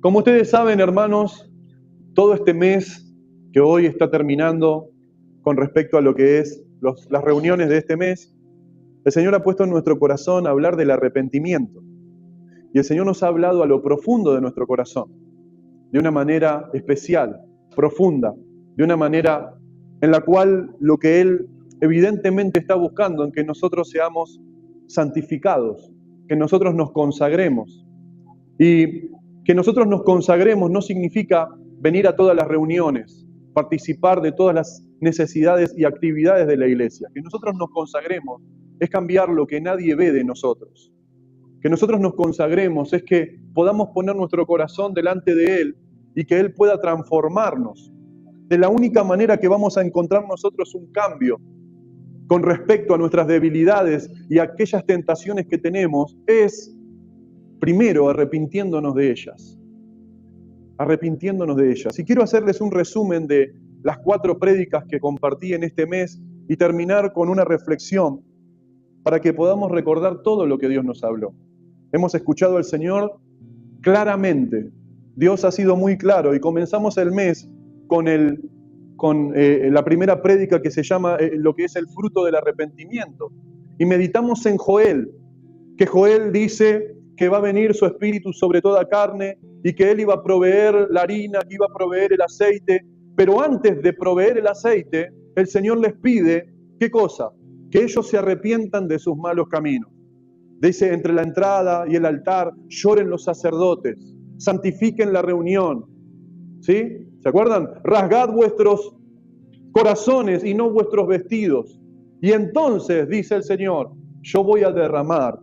Como ustedes saben, hermanos, todo este mes que hoy está terminando con respecto a lo que es las reuniones de este mes, el Señor ha puesto en nuestro corazón hablar del arrepentimiento. Y el Señor nos ha hablado a lo profundo de nuestro corazón, de una manera especial, profunda, de una manera en la cual lo que Él evidentemente está buscando en que nosotros seamos santificados, que nosotros nos consagremos. Y que nosotros nos consagremos no significa venir a todas las reuniones, participar de todas las necesidades y actividades de la iglesia. Que nosotros nos consagremos es cambiar lo que nadie ve de nosotros. Que nosotros nos consagremos es que podamos poner nuestro corazón delante de Él y que Él pueda transformarnos. De la única manera que vamos a encontrar nosotros un cambio con respecto a nuestras debilidades y aquellas tentaciones que tenemos es primero arrepintiéndonos de ellas. Arrepintiéndonos de ellas. Y quiero hacerles un resumen de las 4 prédicas que compartí en este mes y terminar con una reflexión para que podamos recordar todo lo que Dios nos habló. Hemos escuchado al Señor claramente. Dios ha sido muy claro y comenzamos el mes con la primera prédica que se llama lo que es el fruto del arrepentimiento. Y meditamos en Joel, que Joel dice que va a venir su espíritu sobre toda carne y que Él iba a proveer la harina, que iba a proveer el aceite. Pero antes de proveer el aceite, el Señor les pide, ¿qué cosa? Que ellos se arrepientan de sus malos caminos. Dice, entre la entrada y el altar lloren los sacerdotes, santifiquen la reunión. ¿Sí? ¿Se acuerdan? Rasgad vuestros corazones y no vuestros vestidos. Y entonces, dice el Señor, yo voy a derramar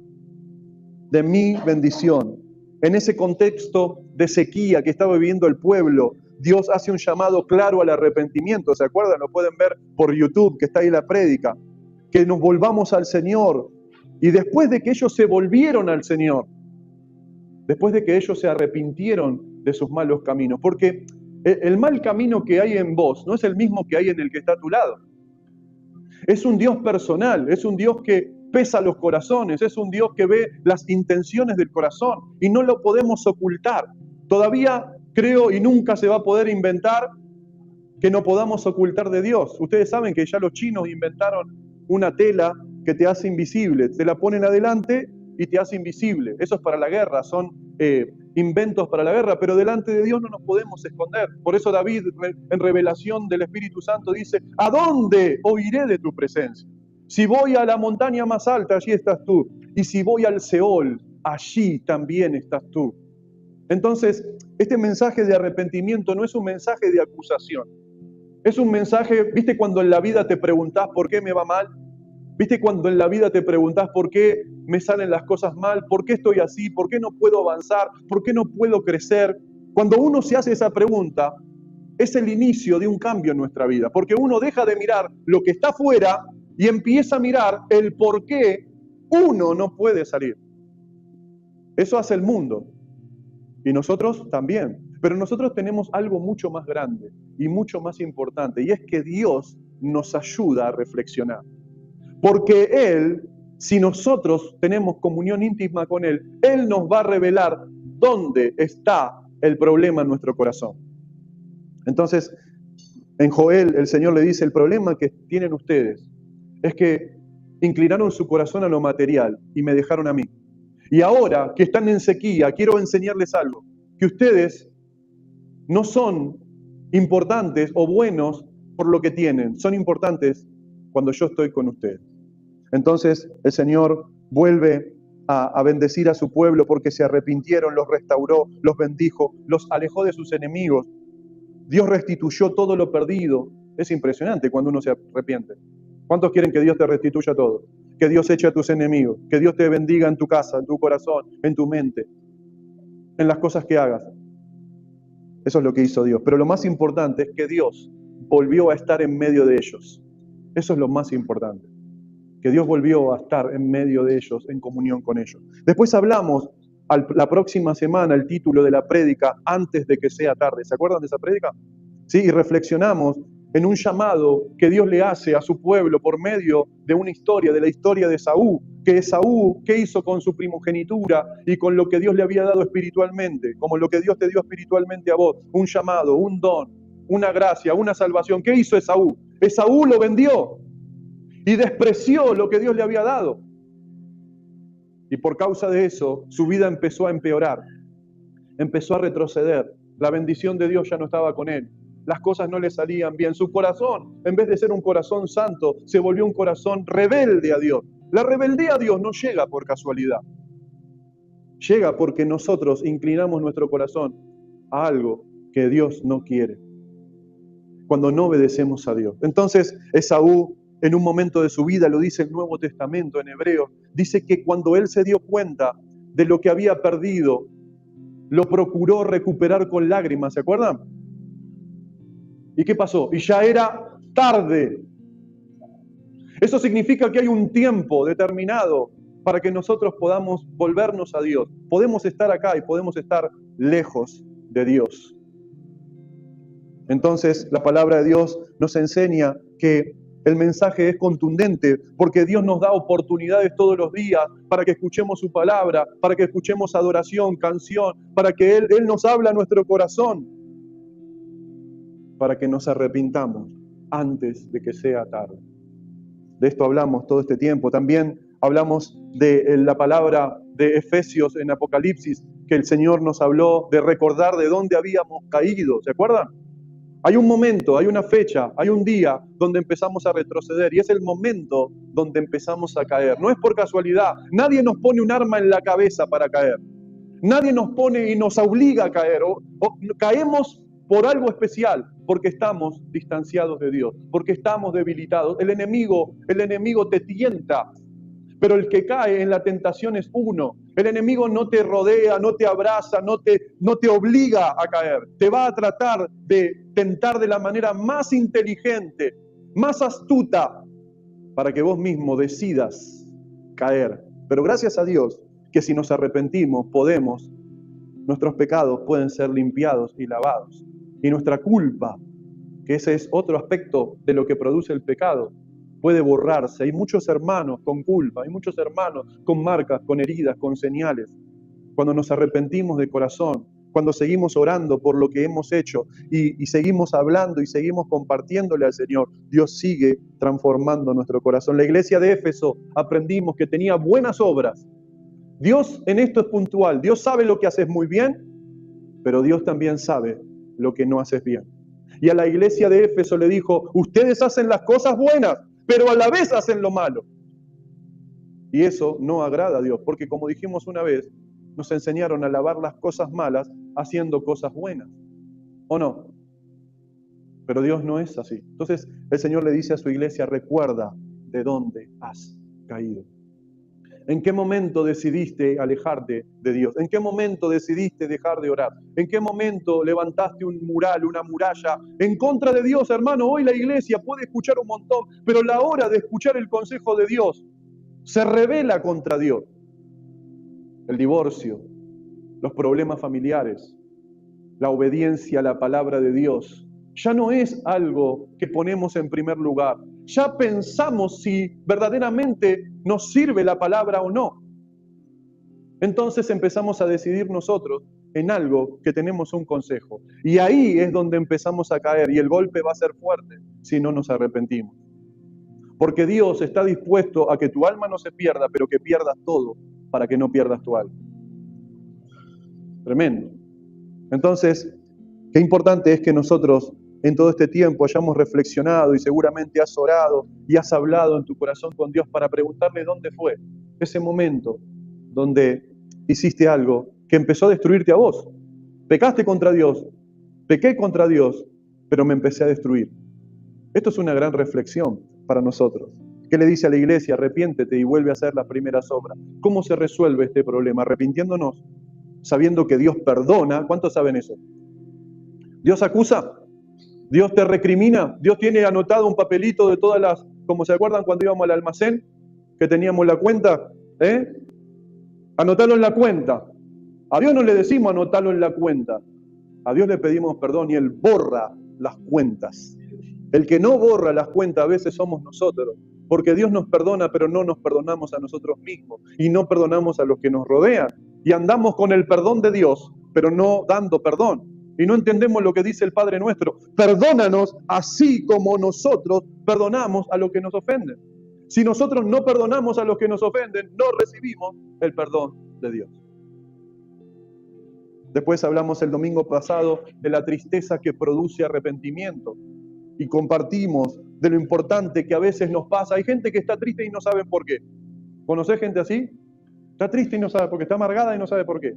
de mi bendición. En ese contexto de sequía que estaba viviendo el pueblo, Dios hace un llamado claro al arrepentimiento. ¿Se acuerdan? Lo pueden ver por YouTube, que está ahí la prédica. Que nos volvamos al Señor. Y después de que ellos se volvieron al Señor, después de que ellos se arrepintieron de sus malos caminos, porque el mal camino que hay en vos no es el mismo que hay en el que está a tu lado. Es un Dios personal, es un Dios que pesa los corazones, es un Dios que ve las intenciones del corazón y no lo podemos ocultar. Todavía creo y nunca se va a poder inventar que no podamos ocultar de Dios. Ustedes saben que ya los chinos inventaron una tela que te hace invisible, te la ponen adelante y te hace invisible. Eso es para la guerra, son inventos para la guerra, pero delante de Dios no nos podemos esconder. Por eso David, en revelación del Espíritu Santo, dice, ¿a dónde oiré de tu presencia? Si voy a la montaña más alta, allí estás tú. Y si voy al Seol, allí también estás tú. Entonces, este mensaje de arrepentimiento no es un mensaje de acusación. Es un mensaje, ¿viste cuando en la vida te preguntás por qué me va mal? ¿Viste cuando en la vida te preguntás por qué me salen las cosas mal? ¿Por qué estoy así? ¿Por qué no puedo avanzar? ¿Por qué no puedo crecer? Cuando uno se hace esa pregunta, es el inicio de un cambio en nuestra vida. Porque uno deja de mirar lo que está afuera y empieza a mirar el por qué uno no puede salir. Eso hace el mundo. Y nosotros también. Pero nosotros tenemos algo mucho más grande y mucho más importante. Y es que Dios nos ayuda a reflexionar. Porque Él, si nosotros tenemos comunión íntima con Él, Él nos va a revelar dónde está el problema en nuestro corazón. Entonces, en Joel, el Señor le dice, el problema que tienen ustedes es que inclinaron su corazón a lo material y me dejaron a mí. Y ahora que están en sequía, quiero enseñarles algo, que ustedes no son importantes o buenos por lo que tienen, son importantes cuando yo estoy con ustedes. Entonces el Señor vuelve a bendecir a su pueblo porque se arrepintieron, los restauró, los bendijo, los alejó de sus enemigos. Dios restituyó todo lo perdido. Es impresionante cuando uno se arrepiente. ¿Cuántos quieren que Dios te restituya todo? Que Dios eche a tus enemigos, que Dios te bendiga en tu casa, en tu corazón, en tu mente, en las cosas que hagas. Eso es lo que hizo Dios. Pero lo más importante es que Dios volvió a estar en medio de ellos. Eso es lo más importante. Que Dios volvió a estar en medio de ellos, en comunión con ellos. Después hablamos, la próxima semana, el título de la prédica, antes de que sea tarde. ¿Se acuerdan de esa prédica? Sí, y reflexionamos en un llamado que Dios le hace a su pueblo por medio de una historia, de la historia de Esaú, que Esaú, ¿qué hizo con su primogenitura y con lo que Dios le había dado espiritualmente? Como lo que Dios te dio espiritualmente a vos, un llamado, un don, una gracia, una salvación. ¿Qué hizo Esaú? Esaú lo vendió y despreció lo que Dios le había dado. Y por causa de eso, su vida empezó a empeorar, empezó a retroceder. La bendición de Dios ya no estaba con él. Las cosas no le salían bien. Su corazón, en vez de ser un corazón santo, se volvió un corazón rebelde a Dios. La rebeldía a Dios no llega por casualidad. Llega porque nosotros inclinamos nuestro corazón a algo que Dios no quiere. Cuando no obedecemos a Dios. Entonces, Esaú, en un momento de su vida, lo dice el Nuevo Testamento en hebreo, dice que cuando él se dio cuenta de lo que había perdido, lo procuró recuperar con lágrimas, ¿se acuerdan? ¿Y qué pasó? Y ya era tarde. Eso significa que hay un tiempo determinado para que nosotros podamos volvernos a Dios. Podemos estar acá y podemos estar lejos de Dios. Entonces, la palabra de Dios nos enseña que el mensaje es contundente porque Dios nos da oportunidades todos los días para que escuchemos su palabra, para que escuchemos adoración, canción, para que Él nos habla a nuestro corazón, para que nos arrepintamos antes de que sea tarde. De esto hablamos todo este tiempo. También hablamos de la palabra de Efesios en Apocalipsis, que el Señor nos habló de recordar de dónde habíamos caído. ¿Se acuerdan? Hay un momento, hay una fecha, hay un día donde empezamos a retroceder y es el momento donde empezamos a caer. No es por casualidad. Nadie nos pone un arma en la cabeza para caer. Nadie nos pone y nos obliga a caer. O caemos por algo especial, porque estamos distanciados de Dios, porque estamos debilitados. El enemigo te tienta, pero el que cae en la tentación es uno. El enemigo no te rodea, no te abraza, no te obliga a caer. Te va a tratar de tentar de la manera más inteligente, más astuta, para que vos mismo decidas caer. Pero gracias a Dios, que si nos arrepentimos, nuestros pecados pueden ser limpiados y lavados. Y nuestra culpa, que ese es otro aspecto de lo que produce el pecado, puede borrarse. Hay muchos hermanos con culpa, hay muchos hermanos con marcas, con heridas, con señales. Cuando nos arrepentimos de corazón, cuando seguimos orando por lo que hemos hecho y seguimos hablando y seguimos compartiéndole al Señor, Dios sigue transformando nuestro corazón. La iglesia de Éfeso aprendimos que tenía buenas obras. Dios en esto es puntual. Dios sabe lo que haces muy bien, pero Dios también sabe lo que no haces bien. Y a la iglesia de Éfeso le dijo, ustedes hacen las cosas buenas, pero a la vez hacen lo malo. Y eso no agrada a Dios, porque como dijimos una vez, nos enseñaron a lavar las cosas malas haciendo cosas buenas. ¿O no? Pero Dios no es así. Entonces el Señor le dice a su iglesia, recuerda de dónde has caído. ¿En qué momento decidiste alejarte de Dios? ¿En qué momento decidiste dejar de orar? ¿En qué momento levantaste un mural, una muralla en contra de Dios, hermano? Hoy la iglesia puede escuchar un montón, pero la hora de escuchar el consejo de Dios se rebela contra Dios. El divorcio, los problemas familiares, la obediencia a la palabra de Dios, ya no es algo que ponemos en primer lugar. Ya pensamos si verdaderamente nos sirve la palabra o no. Entonces empezamos a decidir nosotros en algo que tenemos un consejo. Y ahí es donde empezamos a caer y el golpe va a ser fuerte si no nos arrepentimos. Porque Dios está dispuesto a que tu alma no se pierda, pero que pierdas todo para que no pierdas tu alma. Tremendo. Entonces, qué importante es que nosotros en todo este tiempo hayamos reflexionado y seguramente has orado y has hablado en tu corazón con Dios para preguntarle dónde fue ese momento donde hiciste algo que empezó a destruirte a vos. Pecaste contra Dios, pequé contra Dios, pero me empecé a destruir. Esto es una gran reflexión para nosotros. ¿Qué le dice a la iglesia? Arrepiéntete y vuelve a hacer las primeras obras. ¿Cómo se resuelve este problema? Arrepintiéndonos, sabiendo que Dios perdona. ¿Cuántos saben eso? Dios acusa, Dios te recrimina, Dios tiene anotado un papelito de todas las, como se acuerdan cuando íbamos al almacén, que teníamos la cuenta, anotarlo en la cuenta. A Dios no le decimos anotarlo en la cuenta, a Dios le pedimos perdón y Él borra las cuentas. El que no borra las cuentas a veces somos nosotros, porque Dios nos perdona, pero no nos perdonamos a nosotros mismos y no perdonamos a los que nos rodean. Y andamos con el perdón de Dios, pero no dando perdón. Y no entendemos lo que dice el Padre nuestro. Perdónanos así como nosotros perdonamos a los que nos ofenden. Si nosotros no perdonamos a los que nos ofenden, no recibimos el perdón de Dios. Después hablamos el domingo pasado de la tristeza que produce arrepentimiento. Y compartimos de lo importante que a veces nos pasa. Hay gente que está triste y no sabe por qué. ¿Conocés gente así? Está triste y no sabe por qué. Está amargada y no sabe por qué.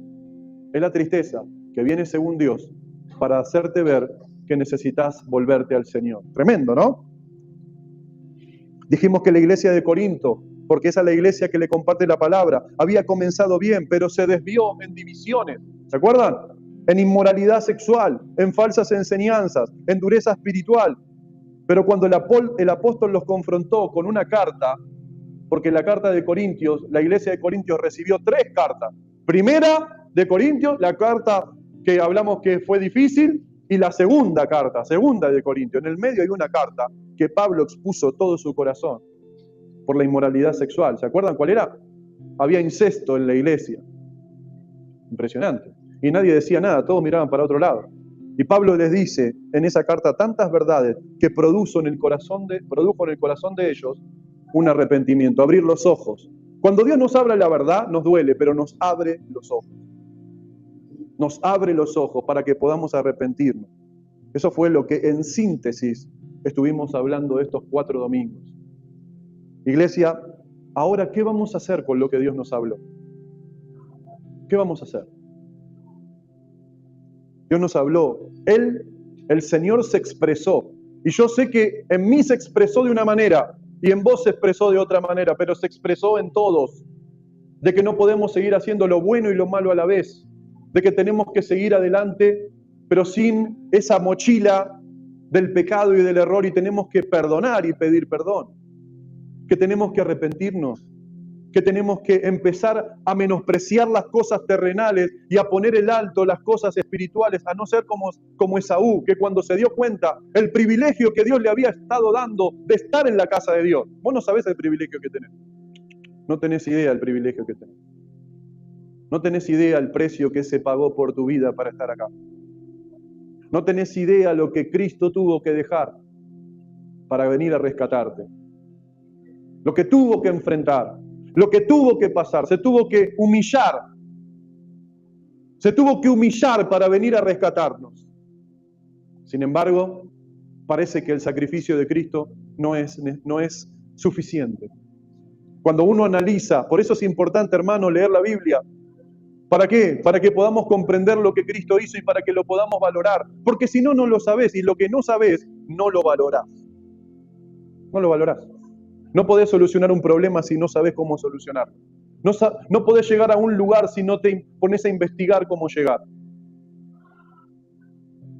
Es la tristeza que viene según Dios para hacerte ver que necesitas volverte al Señor. Tremendo, ¿no? Dijimos que la iglesia de Corinto, porque esa es la iglesia que le comparte la palabra, había comenzado bien, pero se desvió en divisiones. ¿Se acuerdan? En inmoralidad sexual, en falsas enseñanzas, en dureza espiritual. Pero cuando el apóstol los confrontó con una carta, porque la carta de Corintios, la iglesia de Corintios recibió 3 cartas. Primera de Corintios, la carta que hablamos que fue difícil, y la segunda carta, segunda de Corintios. En el medio hay una carta que Pablo expuso todo su corazón por la inmoralidad sexual. ¿Se acuerdan cuál era? Había incesto en la iglesia. Impresionante. Y nadie decía nada, todos miraban para otro lado. Y Pablo les dice en esa carta tantas verdades que produjo en el corazón de ellos un arrepentimiento, abrir los ojos. Cuando Dios nos habla la verdad, nos duele, pero nos abre los ojos. Nos abre los ojos para que podamos arrepentirnos. Eso fue lo que en síntesis estuvimos hablando estos 4 domingos. Iglesia, ahora, ¿qué vamos a hacer con lo que Dios nos habló? ¿Qué vamos a hacer? Dios nos habló. El Señor se expresó. Y yo sé que en mí se expresó de una manera y en vos se expresó de otra manera, pero se expresó en todos. De que no podemos seguir haciendo lo bueno y lo malo a la vez. De que tenemos que seguir adelante, pero sin esa mochila del pecado y del error, y tenemos que perdonar y pedir perdón. Que tenemos que arrepentirnos. Que tenemos que empezar a menospreciar las cosas terrenales y a poner el alto las cosas espirituales, a no ser como Esaú, que cuando se dio cuenta el privilegio que Dios le había estado dando de estar en la casa de Dios. Vos no sabés el privilegio que tenés. No tenés idea del privilegio que tenés. No tenés idea el precio que se pagó por tu vida para estar acá. No tenés idea lo que Cristo tuvo que dejar para venir a rescatarte. Lo que tuvo que enfrentar. Lo que tuvo que pasar, se tuvo que humillar. Se tuvo que humillar para venir a rescatarnos. Sin embargo, parece que el sacrificio de Cristo no es suficiente. Cuando uno analiza, por eso es importante, hermano, leer la Biblia. ¿Para qué? Para que podamos comprender lo que Cristo hizo y para que lo podamos valorar. Porque si no, no lo sabés, y lo que no sabés, no lo valorás. No lo valorás. No podés solucionar un problema si no sabés cómo solucionarlo. No podés llegar a un lugar si no te pones a investigar cómo llegar.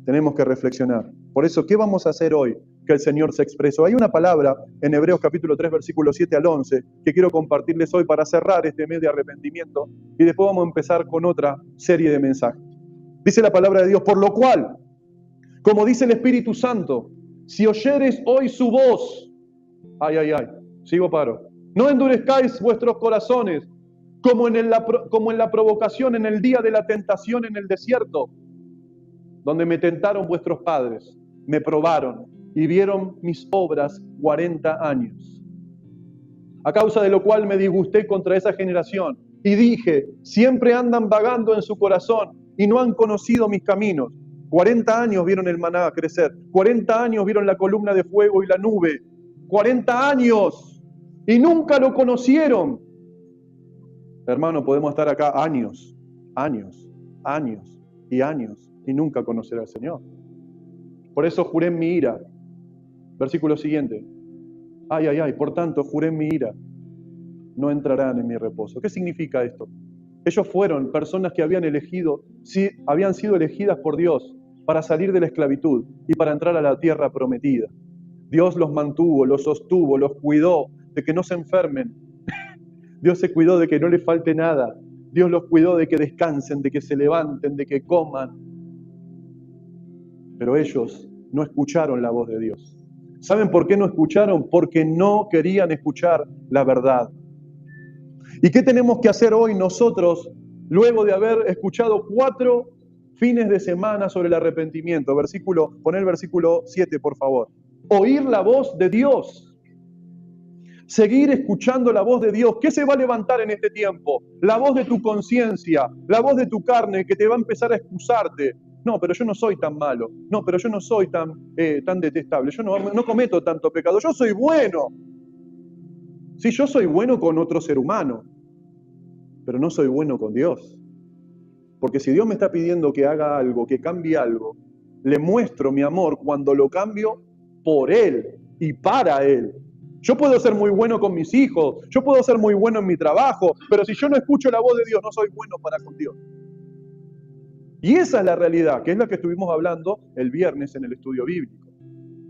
Tenemos que reflexionar. Por eso, ¿qué vamos a hacer hoy que el Señor se expresó? Hay una palabra en Hebreos capítulo 3, versículos 7 al 11, que quiero compartirles hoy para cerrar este mes de arrepentimiento, y después vamos a empezar con otra serie de mensajes. Dice la palabra de Dios: por lo cual, como dice el Espíritu Santo, si oyeres hoy su voz, sigo paro. No endurezcáis vuestros corazones, como en la provocación en el día de la tentación en el desierto, donde me tentaron vuestros padres, me probaron y vieron mis obras 40 años. A causa de lo cual me disgusté contra esa generación y dije: siempre andan vagando en su corazón y no han conocido mis caminos. 40 años vieron el maná crecer, 40 años vieron la columna de fuego y la nube, 40 años y nunca lo conocieron. Hermano, podemos estar acá años y nunca conocer al Señor. Por eso juré en mi ira. Versículo siguiente. Por tanto juré en mi ira, no entrarán en mi reposo. ¿Qué significa esto? Ellos fueron personas que habían sido elegidas por Dios para salir de la esclavitud y para entrar a la tierra prometida. Dios los mantuvo, los sostuvo, los cuidó de que no se enfermen. Dios se cuidó de que no les falte nada. Dios los cuidó de que descansen, de que se levanten, de que coman. Pero ellos no escucharon la voz de Dios. ¿Saben por qué no escucharon? Porque no querían escuchar la verdad. ¿Y qué tenemos que hacer hoy nosotros, luego de haber escuchado 4 fines de semana sobre el arrepentimiento? Pon el versículo 7, por favor. Oír la voz de Dios. Seguir escuchando la voz de Dios. ¿Qué se va a levantar en este tiempo? La voz de tu conciencia, la voz de tu carne que te va a empezar a excusarte. No, pero yo no soy tan malo. No, pero yo no soy tan detestable. Yo no cometo tanto pecado. Yo soy bueno. Sí, yo soy bueno con otro ser humano, pero no soy bueno con Dios. Porque si Dios me está pidiendo que haga algo, que cambie algo, le muestro mi amor cuando lo cambio por Él y para Él. Yo puedo ser muy bueno con mis hijos, yo puedo ser muy bueno en mi trabajo, pero si yo no escucho la voz de Dios, no soy bueno para con Dios. Y esa es la realidad, que es la que estuvimos hablando el viernes en el estudio bíblico.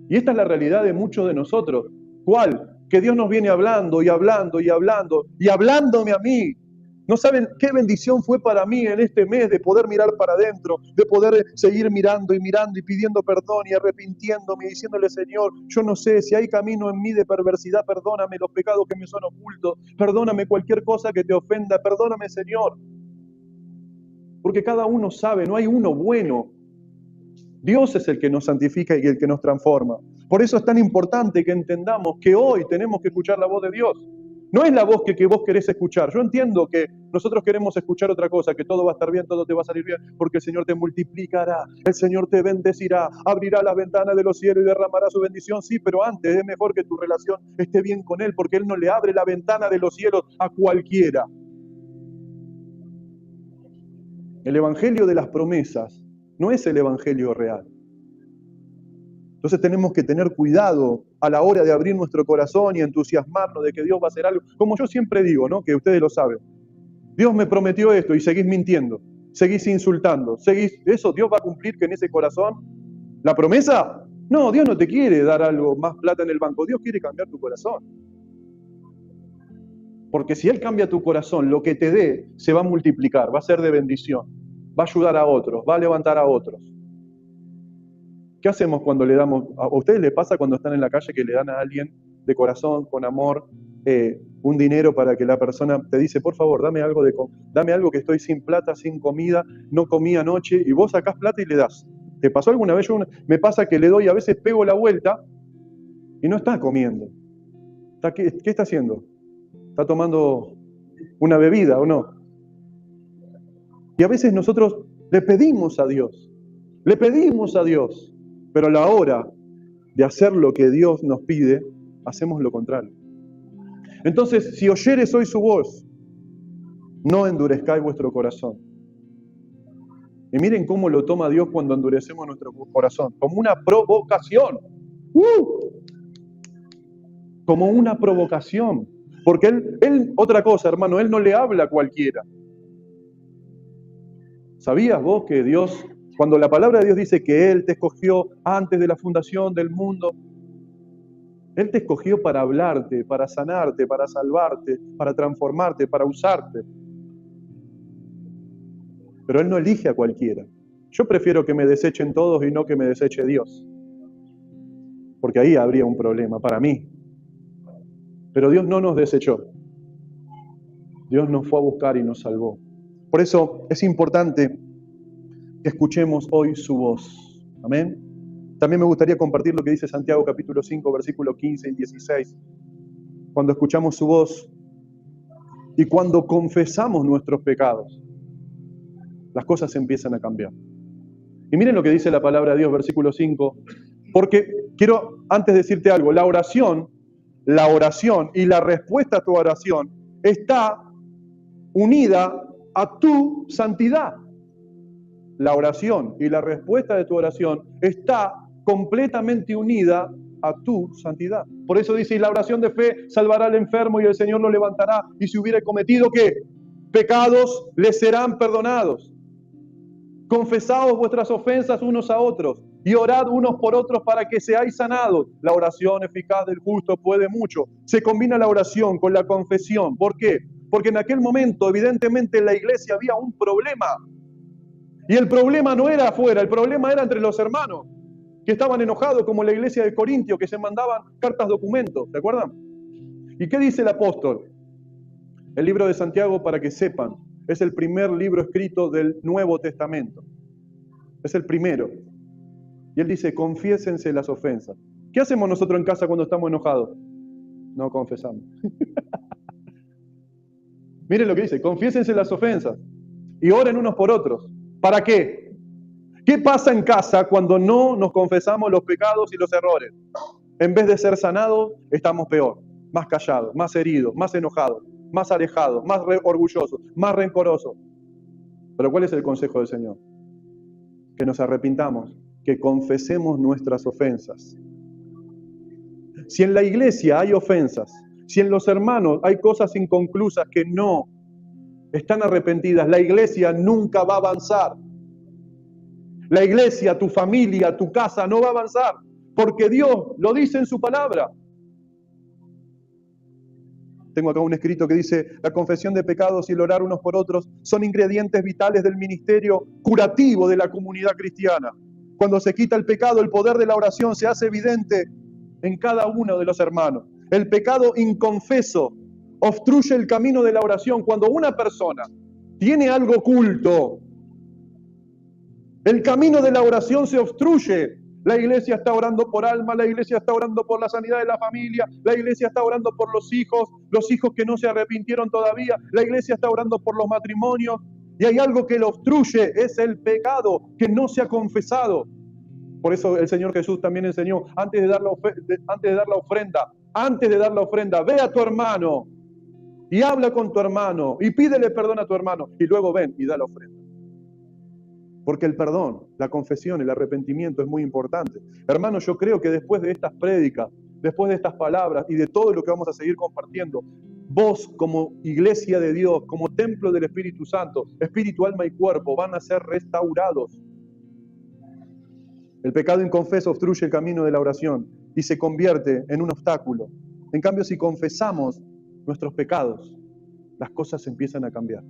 Y esta es la realidad de muchos de nosotros. ¿Cuál? Que Dios nos viene hablando y hablando y hablando y hablándome a mí. No saben qué bendición fue para mí en este mes de poder mirar para adentro, de poder seguir mirando y pidiendo perdón y arrepintiéndome y diciéndole, Señor, yo no sé si hay camino en mí de perversidad, perdóname los pecados que me son ocultos, perdóname cualquier cosa que te ofenda, perdóname, Señor. Porque cada uno sabe, no hay uno bueno. Dios es el que nos santifica y el que nos transforma. Por eso es tan importante que entendamos que hoy tenemos que escuchar la voz de Dios. No es la voz que vos querés escuchar. Yo entiendo que nosotros queremos escuchar otra cosa, que todo va a estar bien, todo te va a salir bien, porque el Señor te multiplicará, el Señor te bendecirá, abrirá las ventanas de los cielos y derramará su bendición. Sí, pero antes es mejor que tu relación esté bien con Él, porque Él no le abre la ventana de los cielos a cualquiera. El evangelio de las promesas no es el evangelio real. Entonces tenemos que tener cuidado a la hora de abrir nuestro corazón y entusiasmarnos de que Dios va a hacer algo. Como yo siempre digo, ¿no? Que ustedes lo saben. Dios me prometió esto y seguís mintiendo, seguís insultando, ¿eso Dios va a cumplir que en ese corazón? ¿La promesa? No, Dios no te quiere dar algo, más plata en el banco. Dios quiere cambiar tu corazón. Porque si Él cambia tu corazón, lo que te dé se va a multiplicar, va a ser de bendición, va a ayudar a otros, va a levantar a otros. ¿Qué hacemos cuando le damos? ¿A ustedes les pasa cuando están en la calle que le dan a alguien de corazón, con amor, un dinero para que la persona te dice, por favor, dame algo que estoy sin plata, sin comida, no comí anoche, y vos sacás plata y le das? ¿Te pasó alguna vez? Me pasa que le doy, a veces pego la vuelta y no está comiendo. ¿Qué está haciendo? ¿Está tomando una bebida o no? Y a veces nosotros le pedimos a Dios, pero a la hora de hacer lo que Dios nos pide, hacemos lo contrario. Entonces, si oyeres hoy su voz, no endurezcáis vuestro corazón. Y miren cómo lo toma Dios cuando endurecemos nuestro corazón, como una provocación. Como una provocación. Porque él, otra cosa, hermano, Él no le habla a cualquiera. ¿Sabías vos que Dios, cuando la palabra de Dios dice que Él te escogió antes de la fundación del mundo, Él te escogió para hablarte, para sanarte, para salvarte, para transformarte, para usarte? Pero Él no elige a cualquiera. Yo prefiero que me desechen todos y no que me deseche Dios. Porque ahí habría un problema para mí. Pero Dios no nos desechó. Dios nos fue a buscar y nos salvó. Por eso es importante que escuchemos hoy su voz. Amén. También me gustaría compartir lo que dice Santiago capítulo 5, versículos 15 y 16. Cuando escuchamos su voz y cuando confesamos nuestros pecados, las cosas empiezan a cambiar. Y miren lo que dice la palabra de Dios, versículo 5. Porque quiero antes decirte algo, la oración y la respuesta a tu oración está unida a tu santidad. La oración y la respuesta de tu oración está completamente unida a tu santidad. Por eso dice, y la oración de fe salvará al enfermo y el Señor lo levantará. Y si hubiere cometido, ¿qué? Pecados, le serán perdonados. Confesaos vuestras ofensas unos a otros y orad unos por otros para que seáis sanados. La oración eficaz del justo puede mucho. Se combina la oración con la confesión. ¿Por qué? Porque en aquel momento, evidentemente, en la iglesia había un problema. Y el problema no era afuera, el problema era entre los hermanos. que estaban enojados, como la iglesia de Corintio, que se mandaban cartas documentos, ¿se acuerdan? ¿Y qué dice el apóstol? El libro de Santiago, para que sepan, es el primer libro escrito del Nuevo Testamento. Es el primero. Y él dice, confiésense las ofensas. ¿Qué hacemos nosotros en casa cuando estamos enojados? No confesamos. Miren lo que dice, confiésense las ofensas y oren unos por otros. ¿Para qué? ¿Qué pasa en casa cuando no nos confesamos los pecados y los errores? En vez de ser sanados, estamos peor, más callados, más heridos, más enojados, más alejados, más orgullosos, más rencorosos. Pero ¿cuál es el consejo del Señor? Que nos arrepintamos, que confesemos nuestras ofensas. Si en la iglesia hay ofensas, si en los hermanos hay cosas inconclusas que no están arrepentidas, la iglesia nunca va a avanzar. La iglesia, tu familia, tu casa no va a avanzar, porque Dios lo dice en su palabra. Tengo acá un escrito que dice, la confesión de pecados y el orar unos por otros son ingredientes vitales del ministerio curativo de la comunidad cristiana. Cuando se quita el pecado, el poder de la oración se hace evidente en cada uno de los hermanos. El pecado inconfeso obstruye el camino de la oración. Cuando una persona tiene algo oculto, el camino de la oración se obstruye. La iglesia está orando por alma, la iglesia está orando por la sanidad de la familia, la iglesia está orando por los hijos que no se arrepintieron todavía, la iglesia está orando por los matrimonios, y hay algo que lo obstruye, es el pecado que no se ha confesado. Por eso el Señor Jesús también enseñó, antes de dar la ofrenda, ve a tu hermano y habla con tu hermano y pídele perdón a tu hermano y luego ven y da la ofrenda. Porque el perdón, la confesión, el arrepentimiento es muy importante. Hermanos, yo creo que después de estas prédicas, después de estas palabras y de todo lo que vamos a seguir compartiendo, vos como iglesia de Dios, como templo del Espíritu Santo, espíritu, alma y cuerpo, van a ser restaurados. El pecado inconfeso obstruye el camino de la oración y se convierte en un obstáculo. En cambio, si confesamos nuestros pecados, las cosas empiezan a cambiar.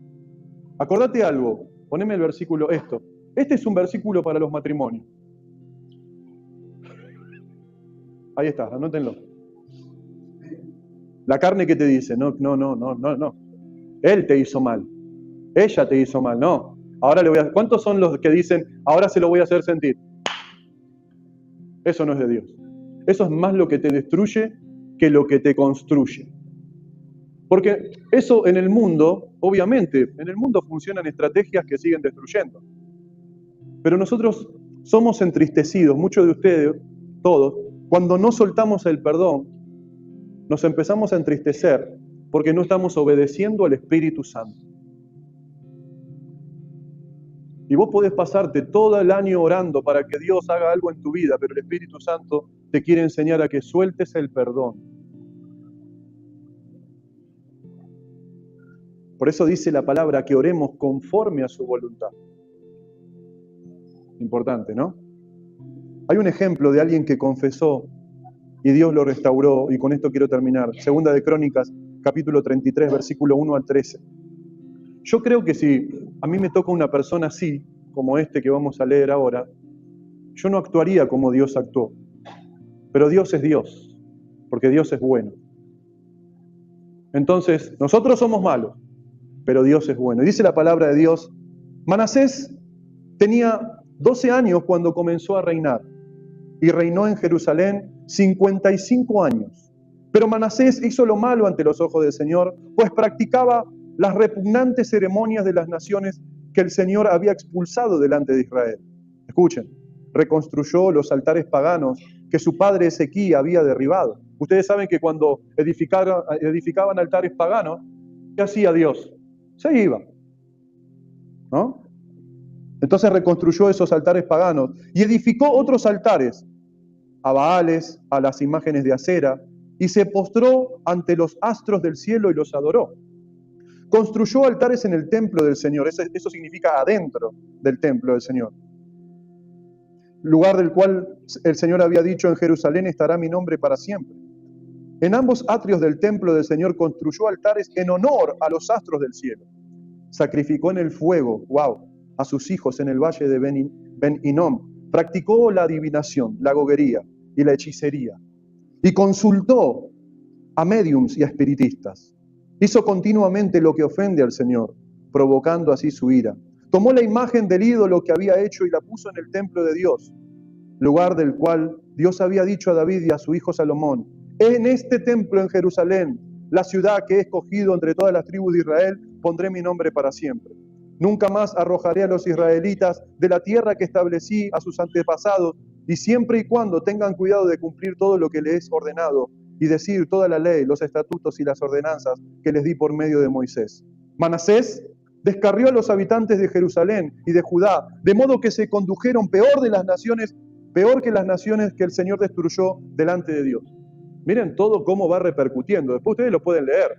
Acordate algo, poneme el versículo esto. Este es un versículo para los matrimonios. Ahí está, anótenlo. La carne que te dice, no. Él te hizo mal. Ella te hizo mal, no. Ahora le voy a... ¿Cuántos son los que dicen, ahora se lo voy a hacer sentir? Eso no es de Dios. Eso es más lo que te destruye que lo que te construye. Porque eso en el mundo, obviamente, en el mundo funcionan estrategias que siguen destruyendo. Pero nosotros somos entristecidos, muchos de ustedes, todos, cuando no soltamos el perdón, nos empezamos a entristecer porque no estamos obedeciendo al Espíritu Santo. Y vos podés pasarte todo el año orando para que Dios haga algo en tu vida, pero el Espíritu Santo te quiere enseñar a que sueltes el perdón. Por eso dice la palabra que oremos conforme a su voluntad. Importante, ¿no? Hay un ejemplo de alguien que confesó y Dios lo restauró, y con esto quiero terminar. Segunda de Crónicas, capítulo 33, versículo 1 al 13. Yo creo que si a mí me toca una persona así, como este que vamos a leer ahora, yo no actuaría como Dios actuó. Pero Dios es Dios, porque Dios es bueno. Entonces, nosotros somos malos, pero Dios es bueno. Y dice la palabra de Dios, Manasés tenía 12 años cuando comenzó a reinar, y reinó en Jerusalén 55 años. Pero Manasés hizo lo malo ante los ojos del Señor, pues practicaba las repugnantes ceremonias de las naciones que el Señor había expulsado delante de Israel. Escuchen, reconstruyó los altares paganos que su padre Ezequías había derribado. Ustedes saben que cuando edificaban altares paganos, ¿qué hacía Dios? Se iba, ¿no? Entonces reconstruyó esos altares paganos y edificó otros altares a Baales, a las imágenes de acera, y se postró ante los astros del cielo y los adoró. Construyó altares en el templo del Señor, eso significa adentro del templo del Señor, lugar del cual el Señor había dicho, en Jerusalén estará mi nombre para siempre. En ambos atrios del templo del Señor construyó altares en honor a los astros del cielo. Sacrificó en el fuego, a sus hijos en el valle de Ben Hinnom, practicó la adivinación, la goguería y la hechicería, y consultó a médiums y a espiritistas. Hizo continuamente lo que ofende al Señor, provocando así su ira. Tomó la imagen del ídolo que había hecho y la puso en el templo de Dios, lugar del cual Dios había dicho a David y a su hijo Salomón: en este templo en Jerusalén, la ciudad que he escogido entre todas las tribus de Israel, pondré mi nombre para siempre. Nunca más arrojaré a los israelitas de la tierra que establecí a sus antepasados, y siempre y cuando tengan cuidado de cumplir todo lo que les he ordenado y decir toda la ley, los estatutos y las ordenanzas que les di por medio de Moisés. Manasés descarrió a los habitantes de Jerusalén y de Judá, de modo que se condujeron peor que las naciones que el Señor destruyó delante de Dios. Miren todo cómo va repercutiendo. Después ustedes lo pueden leer,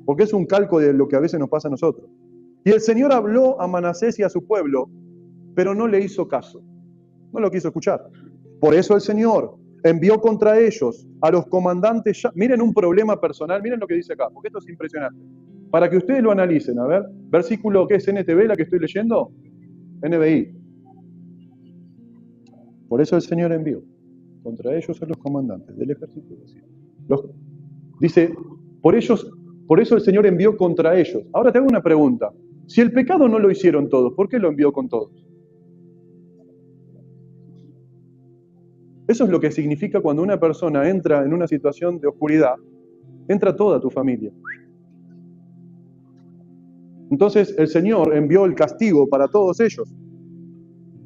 porque es un calco de lo que a veces nos pasa a nosotros. Y el Señor habló a Manasés y a su pueblo, pero no le hizo caso. No lo quiso escuchar. Por eso el Señor envió contra ellos a los comandantes. Miren un problema personal, miren lo que dice acá, porque esto es impresionante. Para que ustedes lo analicen, a ver, versículo, ¿qué es NTV la que estoy leyendo? NBI. Por eso el Señor envió contra ellos a los comandantes del ejército. Dice, por eso el Señor envió contra ellos. Ahora te hago una pregunta. Si el pecado no lo hicieron todos, ¿por qué lo envió con todos? Eso es lo que significa cuando una persona entra en una situación de oscuridad, entra toda tu familia. Entonces el Señor envió el castigo para todos ellos.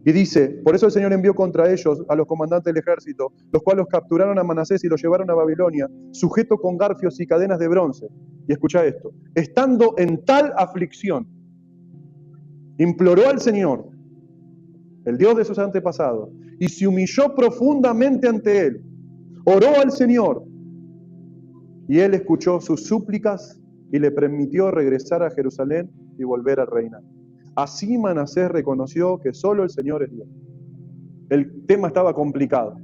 Y dice, por eso el Señor envió contra ellos a los comandantes del ejército, los cuales capturaron a Manasés y lo llevaron a Babilonia, sujeto con garfios y cadenas de bronce. Y escucha esto, estando en tal aflicción, imploró al Señor, el Dios de sus antepasados, y se humilló profundamente ante él. Oró al Señor, y él escuchó sus súplicas y le permitió regresar a Jerusalén y volver a reinar. Así Manasés reconoció que solo el Señor es Dios. El tema estaba complicado.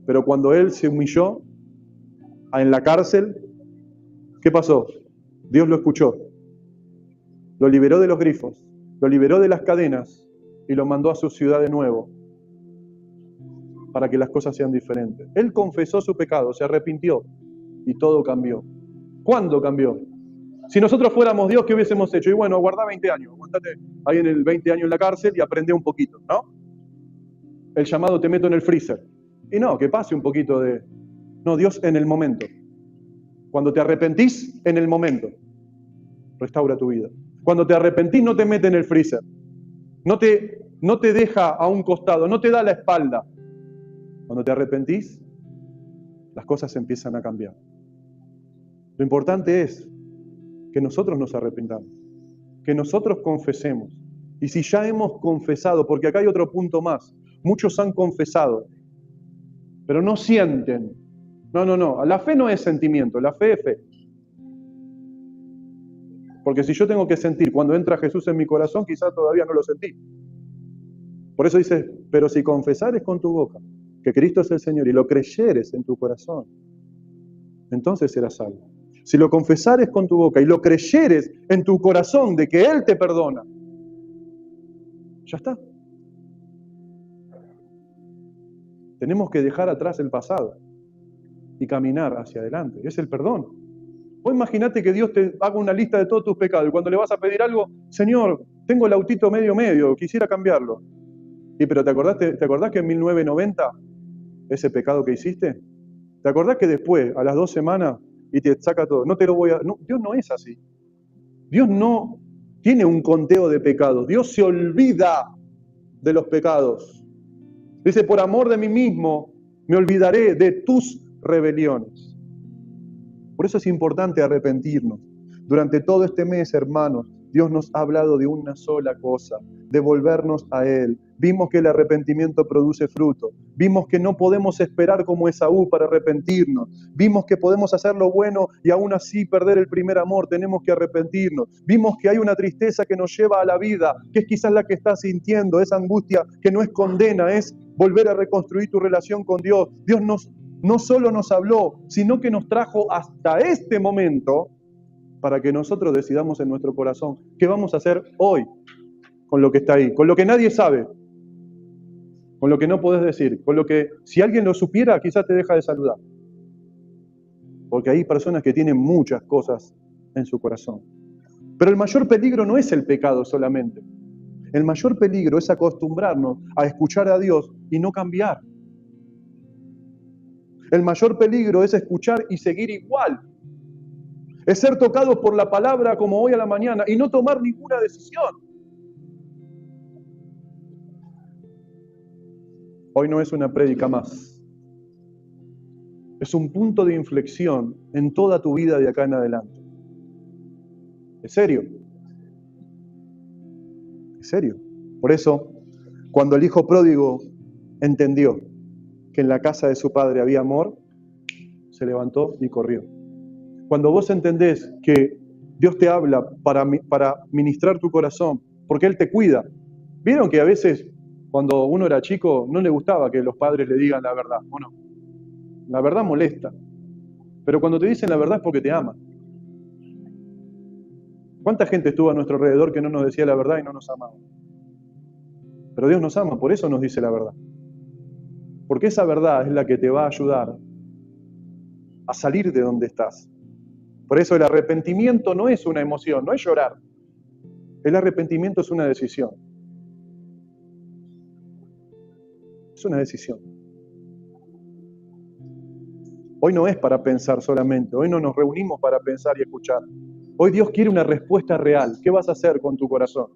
Pero cuando él se humilló en la cárcel, ¿qué pasó? Dios lo escuchó. Lo liberó de los grifos, lo liberó de las cadenas y lo mandó a su ciudad de nuevo para que las cosas sean diferentes. Él confesó su pecado, se arrepintió y todo cambió. ¿Cuándo cambió? Si nosotros fuéramos Dios, ¿qué hubiésemos hecho? Y bueno, aguardá 20 años, aguantate ahí en el 20 años en la cárcel y aprende un poquito, ¿no? El llamado te meto en el freezer. Y no, que pase un poquito de... No, Dios en el momento. Cuando te arrepentís, en el momento, restaura tu vida. Cuando te arrepentís, no te mete en el freezer. No te deja a un costado, no te da la espalda. Cuando te arrepentís, las cosas empiezan a cambiar. Lo importante es que nosotros nos arrepentamos, que nosotros confesemos. Y si ya hemos confesado, porque acá hay otro punto más, muchos han confesado, pero no sienten. No, la fe no es sentimiento, la fe es fe. Porque si yo tengo que sentir cuando entra Jesús en mi corazón, quizás todavía no lo sentí. Por eso dice, pero si confesares con tu boca que Cristo es el Señor y lo creyeres en tu corazón, entonces serás salvo. Si lo confesares con tu boca y lo creyeres en tu corazón de que Él te perdona, ya está. Tenemos que dejar atrás el pasado y caminar hacia adelante. Es el perdón. Vos imaginate que Dios te haga una lista de todos tus pecados y cuando le vas a pedir algo, Señor, tengo el autito medio, quisiera cambiarlo. Pero ¿te acordás que en 1990 ese pecado que hiciste? ¿Te acordás que después, a las 2 semanas, y te saca todo? No te lo voy a... No, Dios no es así. Dios no tiene un conteo de pecados. Dios se olvida de los pecados. Dice, por amor de mí mismo, me olvidaré de tus rebeliones. Por eso es importante arrepentirnos. Durante todo este mes, hermanos, Dios nos ha hablado de una sola cosa, de volvernos a Él. Vimos que el arrepentimiento produce fruto. Vimos que no podemos esperar como Esaú para arrepentirnos. Vimos que podemos hacer lo bueno y aún así perder el primer amor. Tenemos que arrepentirnos. Vimos que hay una tristeza que nos lleva a la vida, que es quizás la que estás sintiendo, esa angustia que no es condena, es volver a reconstruir tu relación con Dios. Dios no solo nos habló, sino que nos trajo hasta este momento para que nosotros decidamos en nuestro corazón qué vamos a hacer hoy con lo que está ahí, con lo que nadie sabe, con lo que no podés decir, con lo que si alguien lo supiera quizás te deja de saludar. Porque hay personas que tienen muchas cosas en su corazón. Pero el mayor peligro no es el pecado solamente. El mayor peligro es acostumbrarnos a escuchar a Dios y no cambiar. El mayor peligro es escuchar y seguir igual. Es ser tocados por la palabra como hoy a la mañana y no tomar ninguna decisión. Hoy no es una prédica más. Es un punto de inflexión en toda tu vida de acá en adelante. ¿En serio? ¿En serio? Por eso, cuando el hijo pródigo entendió que en la casa de su padre había amor, se levantó y corrió. Cuando vos entendés que Dios te habla para ministrar tu corazón, porque Él te cuida. ¿Vieron que a veces cuando uno era chico no le gustaba que los padres le digan la verdad? ¿O no? La verdad molesta. Pero cuando te dicen la verdad es porque te aman. ¿Cuánta gente estuvo a nuestro alrededor que no nos decía la verdad y no nos amaba? Pero Dios nos ama, por eso nos dice la verdad. Porque esa verdad es la que te va a ayudar a salir de donde estás. Por eso el arrepentimiento no es una emoción, no es llorar. El arrepentimiento es una decisión. Es una decisión. Hoy no es para pensar solamente, hoy no nos reunimos para pensar y escuchar. Hoy Dios quiere una respuesta real. ¿Qué vas a hacer con tu corazón?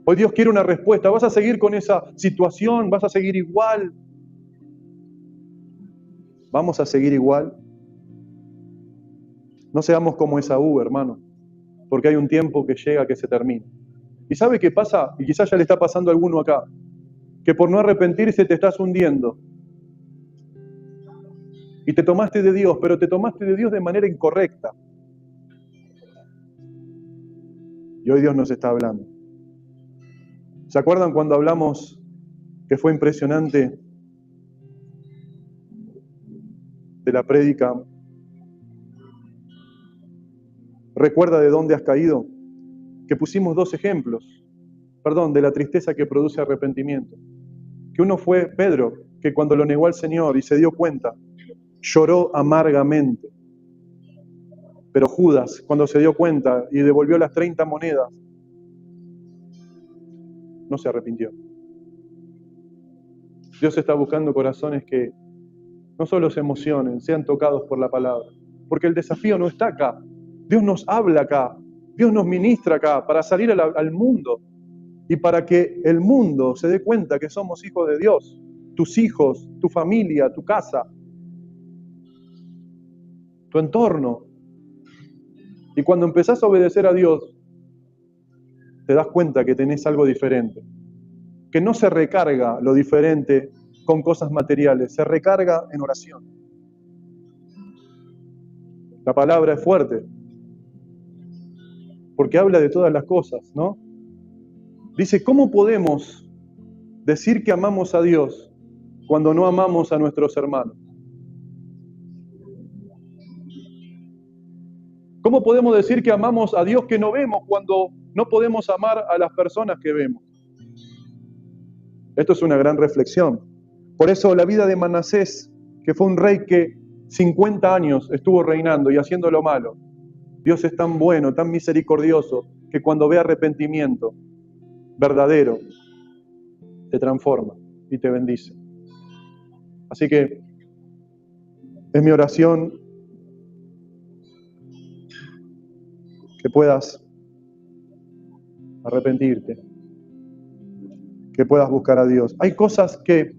Hoy Dios quiere una respuesta. ¿Vas a seguir con esa situación? ¿Vas a seguir igual? ¿Vamos a seguir igual? No seamos como Esaú, hermano, porque hay un tiempo que llega que se termina. ¿Y sabe qué pasa? Y quizás ya le está pasando a alguno acá, que por no arrepentirse te estás hundiendo. Y te tomaste de Dios, pero te tomaste de Dios de manera incorrecta. Y hoy Dios nos está hablando. ¿Se acuerdan cuando hablamos que fue impresionante de la prédica? Recuerda de dónde has caído, que pusimos dos ejemplos, de la tristeza que produce arrepentimiento. Que uno fue Pedro, que cuando lo negó al Señor y se dio cuenta, lloró amargamente. Pero Judas, cuando se dio cuenta y devolvió las 30 monedas, no se arrepintió. Dios está buscando corazones que no solo se emocionen, sean tocados por la palabra. Porque el desafío no está acá. Dios nos habla acá. Dios nos ministra acá para salir al mundo y para que el mundo se dé cuenta que somos hijos de Dios. Tus hijos, tu familia, tu casa, tu entorno. Y cuando empezás a obedecer a Dios, te das cuenta que tenés algo diferente. Que no se recarga lo diferente con cosas materiales, se recarga en oración. La palabra es fuerte, porque habla de todas las cosas, ¿no? Dice, ¿cómo podemos decir que amamos a Dios cuando no amamos a nuestros hermanos? ¿Cómo podemos decir que amamos a Dios que no vemos cuando no podemos amar a las personas que vemos? Esto es una gran reflexión. Por eso la vida de Manasés, que fue un rey que 50 años estuvo reinando y haciendo lo malo, Dios es tan bueno, tan misericordioso, que cuando ve arrepentimiento verdadero, te transforma y te bendice. Así que es mi oración que puedas arrepentirte, que puedas buscar a Dios. Hay cosas que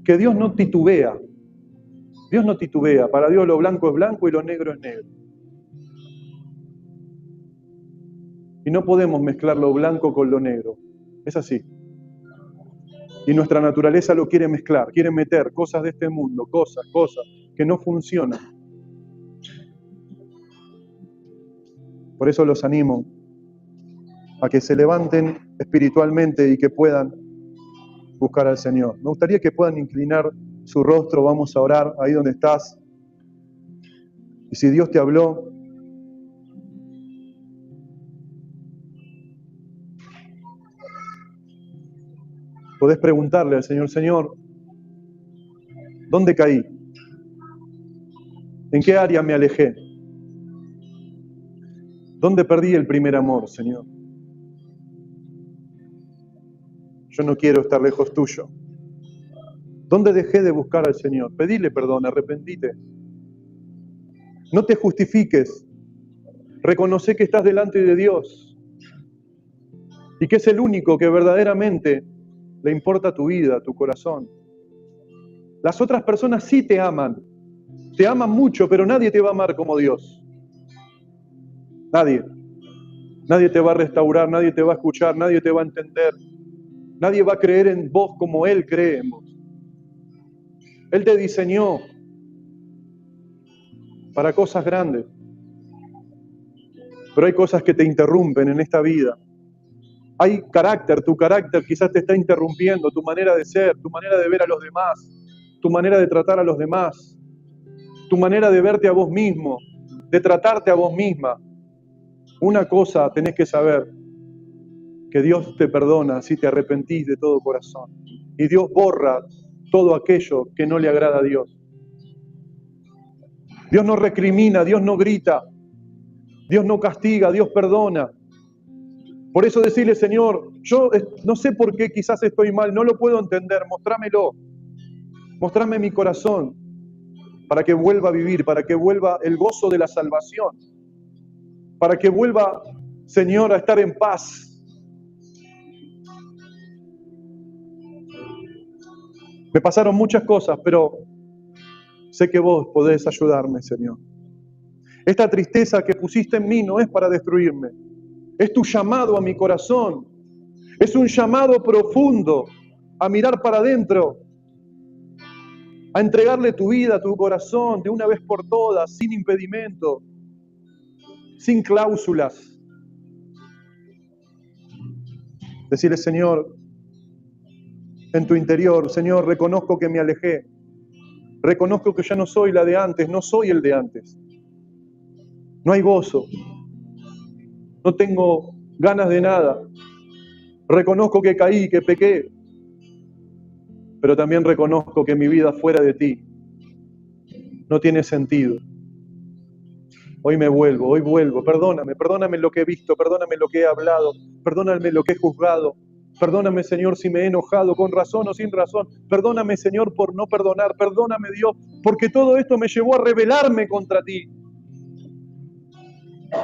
Dios no titubea. Dios no titubea. Para Dios lo blanco es blanco y lo negro es negro. Y no podemos mezclar lo blanco con lo negro. Es así. Y nuestra naturaleza lo quiere mezclar, quiere meter cosas de este mundo, cosas que no funcionan. Por eso los animo a que se levanten espiritualmente y que puedan buscar al Señor. Me gustaría que puedan inclinar su rostro, vamos a orar ahí donde estás. Y si Dios te habló, Podés preguntarle al Señor, Señor, ¿dónde caí? ¿En qué área me alejé? ¿Dónde perdí el primer amor, Señor? Yo no quiero estar lejos tuyo. ¿Dónde dejé de buscar al Señor? Pedile perdón, arrepentite. No te justifiques. Reconoce que estás delante de Dios y que es el único que verdaderamente le importa tu vida, tu corazón. Las otras personas sí te aman mucho, pero nadie te va a amar como Dios. Nadie. Nadie te va a restaurar, nadie te va a escuchar, nadie te va a entender. Nadie va a creer en vos como Él cree en vos. Él te diseñó para cosas grandes, pero hay cosas que te interrumpen en esta vida. Hay carácter, tu carácter quizás te está interrumpiendo, tu manera de ser, tu manera de ver a los demás, tu manera de tratar a los demás, tu manera de verte a vos mismo, de tratarte a vos misma. Una cosa tenés que saber, que Dios te perdona si te arrepentís de todo corazón. Y Dios borra todo aquello que no le agrada a Dios. Dios no recrimina, Dios no grita, Dios no castiga, Dios perdona. Por eso decirle, Señor, yo no sé por qué quizás estoy mal, no lo puedo entender, mostrámelo. Mostrame mi corazón para que vuelva a vivir, para que vuelva el gozo de la salvación, para que vuelva, Señor, a estar en paz. Me pasaron muchas cosas, pero sé que vos podés ayudarme, Señor. Esta tristeza que pusiste en mí no es para destruirme. Es tu llamado a mi corazón. Es un llamado profundo a mirar para adentro, a entregarle tu vida, tu corazón, de una vez por todas, sin impedimento, sin cláusulas. Decirle, Señor, en tu interior, Señor, reconozco que me alejé. Reconozco que ya no soy la de antes, no soy el de antes. No hay gozo. No tengo ganas de nada. Reconozco que caí, que pequé. Pero también reconozco que mi vida fuera de ti no tiene sentido. Hoy vuelvo. Perdóname lo que he visto, perdóname lo que he hablado, perdóname lo que he juzgado. Perdóname, Señor, si me he enojado con razón o sin razón. Perdóname, Señor, por no perdonar. Perdóname, Dios, porque todo esto me llevó a rebelarme contra ti.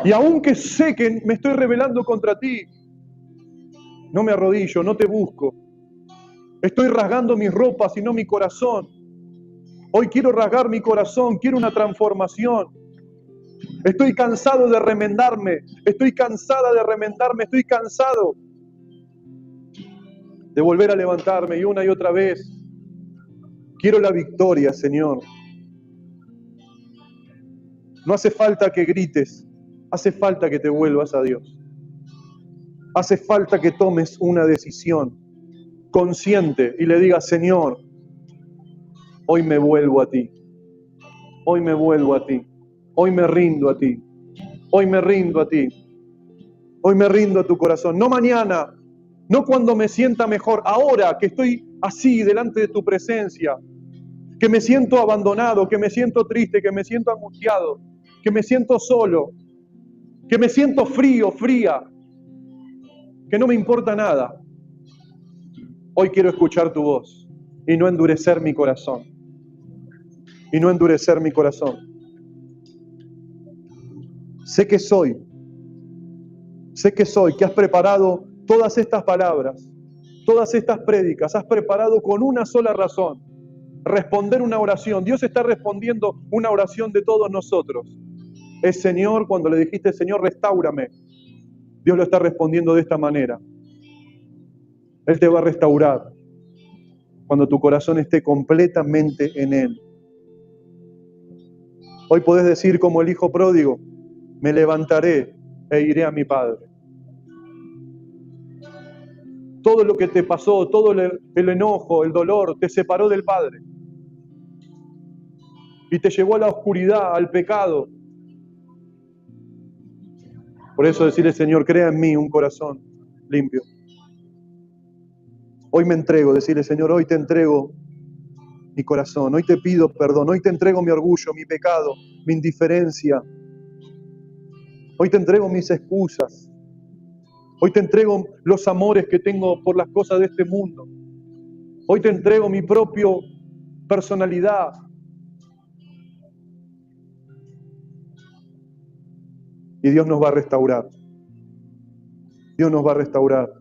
Y aunque sé que me estoy rebelando contra ti, no me arrodillo, no te busco. Estoy rasgando mis ropas y no mi corazón. Hoy quiero rasgar mi corazón, quiero una transformación. Estoy cansado de remendarme, estoy cansada de remendarme, estoy cansado de volver a levantarme y una y otra vez. Quiero la victoria, Señor. No hace falta que grites, hace falta que te vuelvas a Dios. Hace falta que tomes una decisión consciente y le digas, Señor, hoy me vuelvo a ti. Hoy me vuelvo a ti. Hoy me rindo a ti. Hoy me rindo a ti. Hoy me rindo a tu corazón. No mañana, no cuando me sienta mejor. Ahora que estoy así delante de tu presencia, que me siento abandonado, que me siento triste, que me siento angustiado, que me siento solo, que me siento frío, fría, que no me importa nada. Hoy quiero escuchar tu voz y no endurecer mi corazón. Y no endurecer mi corazón. Sé que que has preparado todas estas palabras, todas estas prédicas, has preparado con una sola razón, responder una oración. Dios está respondiendo una oración de todos nosotros. Es Señor, cuando le dijiste, Señor, restáurame, Dios lo está respondiendo de esta manera. Él te va a restaurar cuando tu corazón esté completamente en Él. Hoy podés decir como el hijo pródigo, me levantaré e iré a mi Padre. Todo lo que te pasó, todo el enojo, el dolor, te separó del Padre. Y te llevó a la oscuridad, al pecado. Por eso decirle, Señor, crea en mí un corazón limpio. Hoy me entrego, decirle, Señor, hoy te entrego mi corazón, hoy te pido perdón, hoy te entrego mi orgullo, mi pecado, mi indiferencia. Hoy te entrego mis excusas. Hoy te entrego los amores que tengo por las cosas de este mundo. Hoy te entrego mi propia personalidad. Y Dios nos va a restaurar. Dios nos va a restaurar.